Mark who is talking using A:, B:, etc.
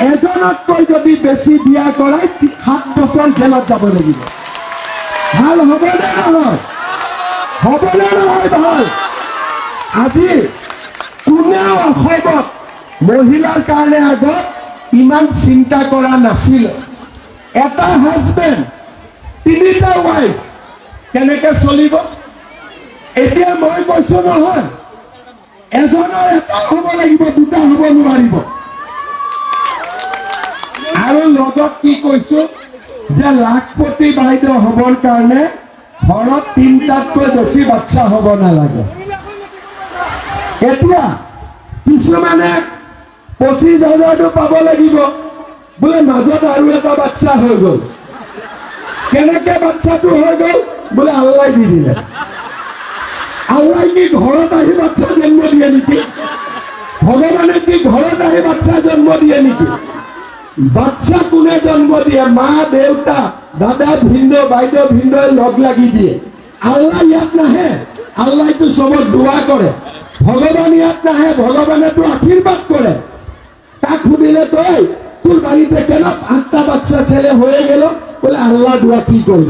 A: এজনতকৈ যদি বেছি বিয়া কৰাই 7 বছৰ জেলত যাব লাগিব। ভাল হ'বনে নহয়? হ'বনে নহয় ভাল? আজি কোনেও অসমত মহিলাৰ কাৰণে আগত ইমান চিন্তা কৰা নাছিল। এটা হাজবেণ্ড 3টা ৱাইফ কেনেকে চলিব? এতিয়া মই কৈছো নহয়, এজনৰ এটা হ'ব লাগিব, 2টা হ'ব নোৱাৰিব। আৰু লগত কি কৈছো যে লাখপতি বাইদেউ হ'বৰ কাৰণে ঘৰত 3টাতকৈ বেছি বাচ্চা হ'ব নালাগে। এতিয়া কিছুমানে 25,000টো পাব লাগিব, বোলে মাজত আৰু এটা বাচ্চা হৈ গ'ল। কেনেকে বাচ্চাটো হৈ গ'ল? বোলে আল্লাই দি দিলে। আল্লাই কি ঘৰত আহি বাচ্চা জন্ম দিয়ে নেকি? ভগৱানে কি ঘৰত আহি বাচ্চা জন্ম দিয়ে নেকি? বাচ্চা কোনে জন্ম দিয়ে? মা দেউতা দাদা ভিনদেউ বাইদেউ ভিনদেউ লগ লাগি দিয়ে। আল্লাহ ইয়াত নাহে, আল্লাহটো চবত দোয়া কৰে। ভগৱান ইয়াত নাহে, ভগৱানেতো আশীর্বাদ করে। তাক সুধিলে তই তোর বাড়িতে কেন 8টা বাচ্চা ছেলে হয়ে গেল? বলে আল্লাহ দোয়া কি করবে।